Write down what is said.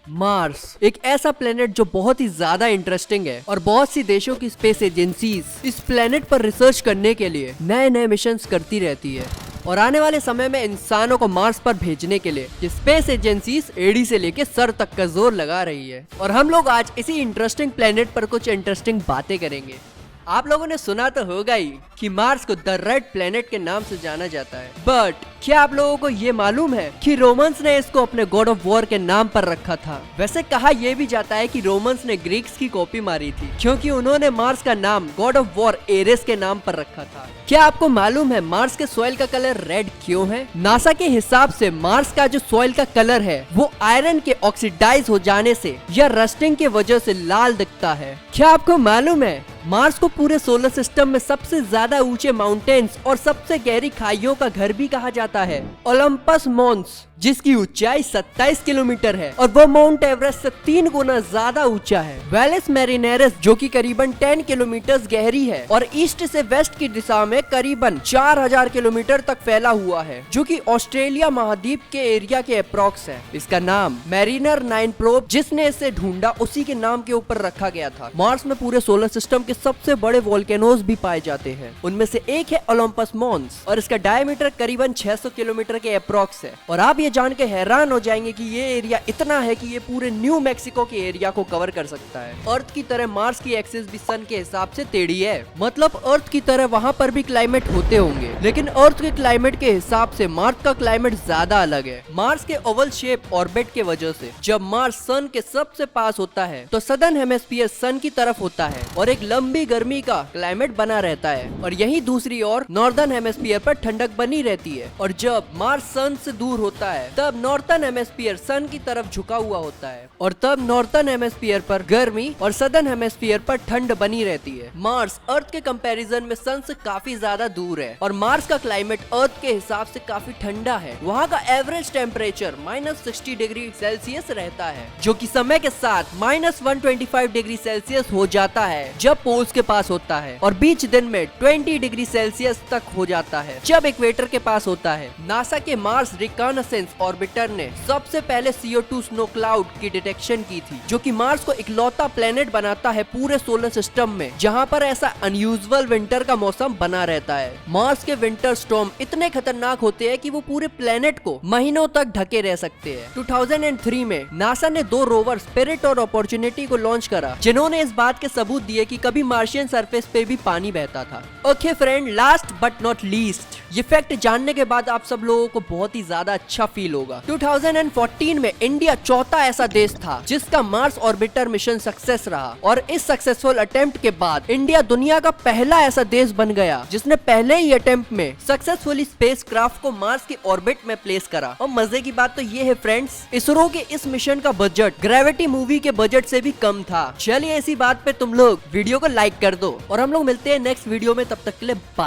Mars एक ऐसा planet जो बहुत ही ज्यादा इंटरेस्टिंग है और बहुत सी देशों की स्पेस एजेंसीज इस प्लेनेट पर रिसर्च करने के लिए नए नए मिशंस करती रहती है और आने वाले समय में इंसानों को मार्स पर भेजने के लिए ये स्पेस एजेंसीज एड़ी से लेके सर तक का जोर लगा रही है। और हम लोग आज इसी इंटरेस्टिंग प्लेनेट पर कुछ इंटरेस्टिंग बातें करेंगे। आप लोगों ने सुना तो होगा ही कि मार्स को द रेड प्लेनेट के नाम से जाना जाता है, बट क्या आप लोगों को ये मालूम है कि रोमन्स ने इसको अपने गॉड ऑफ वॉर के नाम पर रखा था। वैसे कहा यह भी जाता है कि रोमन्स ने ग्रीक्स की कॉपी मारी थी क्योंकि उन्होंने मार्स का नाम गॉड ऑफ वॉर एरेस के नाम पर रखा था। क्या आपको मालूम है मार्स के सॉइल का कलर रेड क्यों है? नासा के हिसाब से मार्स का जो सॉइल का कलर है वो आयरन के ऑक्सीडाइज हो जाने से या रस्टिंग की वजह से लाल दिखता है। क्या आपको मालूम है मार्स को पूरे सोलर सिस्टम में सबसे ज्यादा ऊंचे माउंटेन्स और सबसे गहरी खाइयों का घर भी कहा जाता है? ओलंपस मॉन्स जिसकी ऊंचाई 27 किलोमीटर है और वो माउंट एवरेस्ट से 3 गुना ज्यादा ऊंचा है। वेलिस मैरिनेरिस जो कि करीबन 10 किलोमीटर गहरी है और ईस्ट से वेस्ट की दिशा में करीबन 4000 किलोमीटर तक फैला हुआ है, जो कि ऑस्ट्रेलिया महाद्वीप के एरिया के अप्रॉक्स है। इसका नाम मैरिनर 9 प्रोब जिसने इसे ढूंढा उसी के नाम के ऊपर रखा गया था। मार्स में पूरे सोलर सिस्टम के सबसे बड़े वोल्केनोज भी पाए जाते हैं, उनमें से एक है ओलंपस मॉन्स और इसका डायमीटर करीबन 600 किलोमीटर के अप्रॉक्स है। और आप ये जान के हैरान हो जाएंगे कि ये एरिया इतना है कि ये पूरे न्यू मैक्सिको के एरिया को कवर कर सकता है। अर्थ की तरह मार्स की एक्सिस भी सन के हिसाब से टेढ़ी है, मतलब अर्थ की तरह वहाँ पर भी क्लाइमेट होते होंगे, लेकिन अर्थ के क्लाइमेट के हिसाब से मार्स का क्लाइमेट ज्यादा अलग है। मार्स के ओवल शेप ऑर्बिट के वजह से जब मार्स सन के सबसे पास होता है तो सदर्न हेमिस्फीयर सन की तरफ होता है और एक लंबी गर्मी का क्लाइमेट बना रहता है, और यही दूसरी ओर नॉर्दर्न हेमिस्फीयर पर ठंडक बनी रहती है। और जब मार्स सन से दूर होता है तब नॉर्थर्न हेमिस्फीयर सन की तरफ झुका हुआ होता है और तब नॉर्थर्न हेमिस्फीयर पर गर्मी और सदर्न हेमिस्फीयर पर ठंड बनी रहती है। मार्स अर्थ के कंपैरिजन में सन से काफी ज्यादा दूर है और मार्स का क्लाइमेट अर्थ के हिसाब से काफी ठंडा है। वहाँ का एवरेज टेम्परेचर -60 डिग्री सेल्सियस रहता है, जो कि समय के साथ -125 डिग्री सेल्सियस हो जाता है जब पोल्स के पास होता है, और बीच दिन में 20 डिग्री सेल्सियस तक हो जाता है जब इक्वेटर के पास होता है। नासा के मार्स रिकॉनेसेंस ऑर्बिटर ने सबसे पहले CO2 स्नो क्लाउड की डिटेक्शन की थी, जो कि मार्स को इकलौता प्लेनेट बनाता है पूरे सोलर सिस्टम में जहां पर ऐसा अनयूजुअल विंटर का मौसम बना रहता है। मार्स के विंटर स्टॉर्म इतने खतरनाक होते हैं कि वो पूरे प्लेनेट को महीनों तक ढके रह सकते हैं। 2003 में नासा ने 2 रोवर स्पिरिट और अपॉर्चुनिटी को लॉन्च करा, जिन्होंने इस बात के सबूत दिए कि कभी मार्शियन सरफेस पे भी पानी बहता था। Okay friend, last but not least, ये फैक्ट जानने के बाद आप सब लोगों को बहुत ही ज्यादा अच्छा फील होगा। 2014 में इंडिया चौथा ऐसा देश था जिसका मार्स ऑर्बिटर मिशन सक्सेस रहा, और इस सक्सेसफुल अटेम्प्ट के बाद इंडिया दुनिया का पहला ऐसा देश बन गया जिसने पहले ही अटेम्प्ट में सक्सेसफुली स्पेसक्राफ्ट को मार्स की ऑर्बिट में प्लेस करा। और मजे की बात तो ये है फ्रेंड्स, इसरो के इस मिशन का बजट ग्रेविटी मूवी के बजट से भी कम था। चलिए इसी बात पे तुम लोग वीडियो को लाइक कर दो और हम लोग मिलते हैं नेक्स्ट वीडियो में, तब तक के लिए बाय।